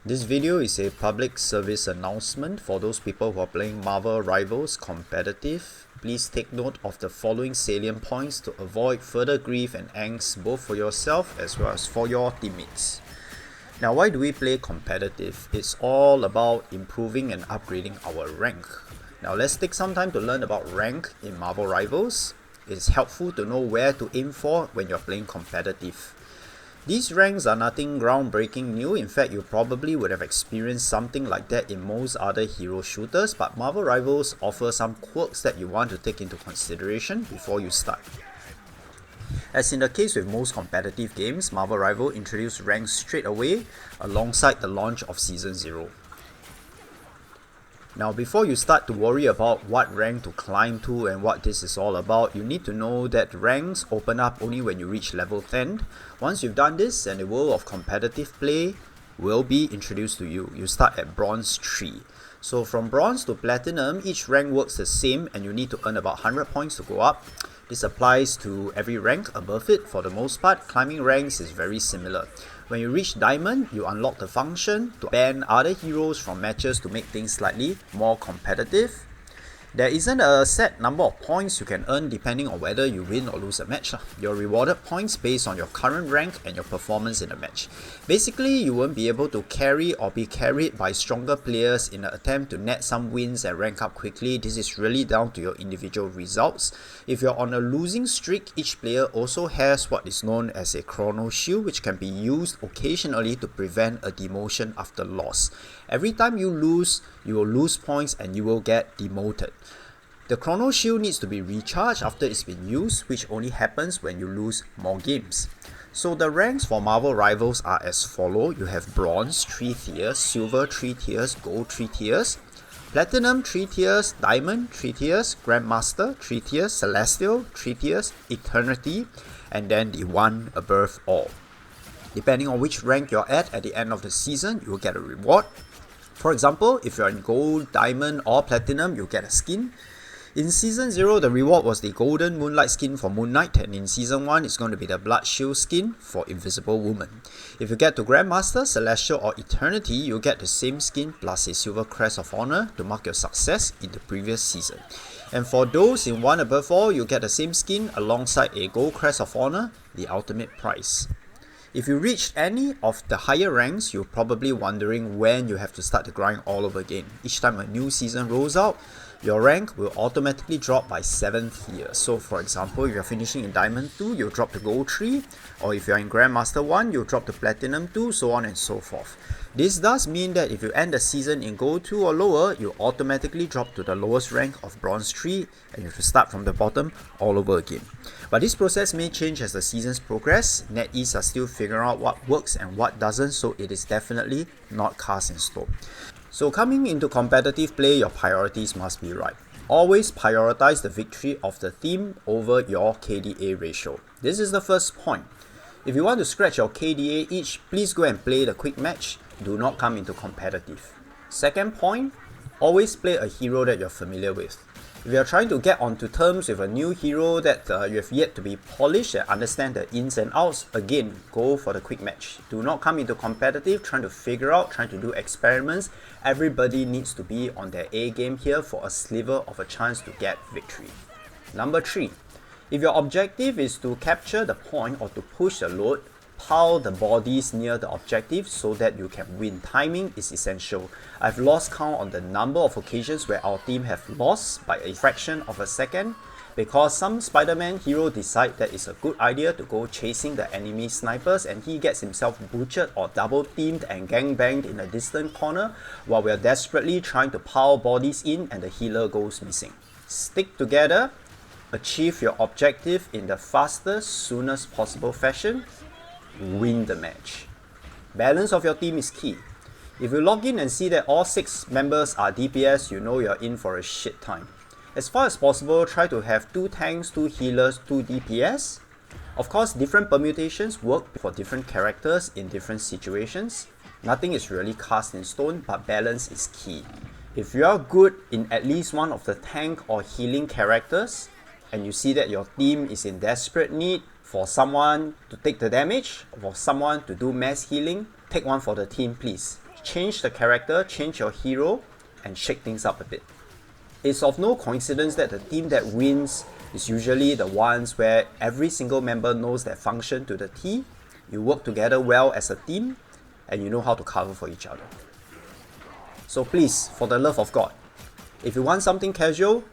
This video is a public service announcement for those people who are playing Marvel Rivals competitive. Please take note of the following salient points to avoid further grief and angst both for yourself as well as for your teammates. Now, why do we play competitive? It's all about improving and upgrading our rank. Now, let's take some time to learn about rank in Marvel Rivals. It's helpful to know where to aim for when you're playing competitive. These ranks are nothing groundbreaking new. In fact, you probably would have experienced something like that in most other hero shooters, but Marvel Rivals offer some quirks that you want to take into consideration before you start. As in the case with most competitive games, Marvel Rival introduced ranks straight away alongside the launch of Season 0. Now, before you start to worry about what rank to climb to and what this is all about, you need to know that ranks open up only when you reach level 10. Once you've done this, and the world of competitive play will be introduced to you. You start at Bronze 3. So from Bronze to Platinum, each rank works the same and you need to earn about 100 points to go up. This applies to every rank above it. For the most part, climbing ranks is very similar. When you reach Diamond, you unlock the function to ban other heroes from matches to make things slightly more competitive. There isn't a set number of points you can earn depending on whether you win or lose a match. You're rewarded points based on your current rank and your performance in the match. Basically, you won't be able to carry or be carried by stronger players in an attempt to net some wins and rank up quickly. This is really down to your individual results. If you're on a losing streak, each player also has what is known as a Chrono Shield, which can be used occasionally to prevent a demotion after loss. Every time you lose, you will lose points and you will get demoted. The Chrono Shield needs to be recharged after it's been used, which only happens when you lose more games. So the ranks for Marvel Rivals are as follow. You have Bronze 3 tiers, Silver 3 tiers, Gold 3 tiers, Platinum 3 tiers, Diamond 3 tiers, Grandmaster 3 tiers, Celestial 3 tiers, Eternity, and then the one above all. Depending on which rank you're at the end of the season, you will get a reward. For example, if you're in Gold, Diamond or Platinum, you'll get a skin. In Season 0, the reward was the Golden Moonlight skin for Moon Knight, and in Season 1, it's going to be the Blood Shield skin for Invisible Woman. If you get to Grandmaster, Celestial or Eternity, you'll get the same skin plus a Silver Crest of Honor to mark your success in the previous season. And for those in one above all, you'll get the same skin alongside a Gold Crest of Honor, the ultimate prize. If you reached any of the higher ranks, you're probably wondering when you have to start the grind all over again. Each time a new season rolls out, your rank will automatically drop by 7th year. So for example, if you're finishing in Diamond 2, you'll drop to Gold 3, or if you're in Grandmaster 1, you'll drop to Platinum 2, so on and so forth. This does mean that if you end the season in Gold 2 or lower, you automatically drop to the lowest rank of Bronze 3 and you have to start from the bottom all over again. But this process may change as the seasons progress. NetEase are still figuring out what works and what doesn't, so it is definitely not cast in stone. So coming into competitive play, your priorities must be right. Always prioritize the victory of the team over your KDA ratio. This is the first point. If you want to scratch your KDA itch, please go and play the quick match. Do not come into competitive. Second point, always play a hero that you're familiar with. If you're trying to get onto terms with a new hero that you have yet to be polished and understand the ins and outs, again, go for the quick match. Do not come into competitive trying to figure out, trying to do experiments. Everybody needs to be on their A game here for a sliver of a chance to get victory. Number 3, if your objective is to capture the point or to push the load, pile the bodies near the objective so that you can win. Timing is essential. I've lost count on the number of occasions where our team have lost by a fraction of a second because some Spider-Man hero decide that it's a good idea to go chasing the enemy snipers and he gets himself butchered or double teamed and gangbanged in a distant corner while we're desperately trying to pile bodies in and the healer goes missing. Stick together, achieve your objective in the fastest, soonest possible fashion, win the match. Balance of your team is key. If you log in and see that all 6 members are DPS, you know you're in for a shit time. As far as possible, try to have 2 tanks, 2 healers, 2 DPS. Of course, different permutations work for different characters in different situations. Nothing is really cast in stone, but balance is key. If you are good in at least one of the tank or healing characters, and you see that your team is in desperate need for someone to take the damage, for someone to do mass healing, take one for the team, please. Change the character, change your hero, and shake things up a bit. It's of no coincidence that the team that wins is usually the ones where every single member knows their function to the T, you work together well as a team, and you know how to cover for each other. So please, for the love of God, if you want something casual,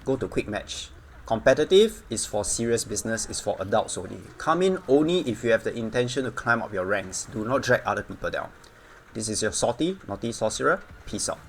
go to Quick Match. Competitive is for serious business, is for adults only. Come in only if you have the intention to climb up your ranks. Do not drag other people down. This is your Salty Naughty Sorcerer. Peace out.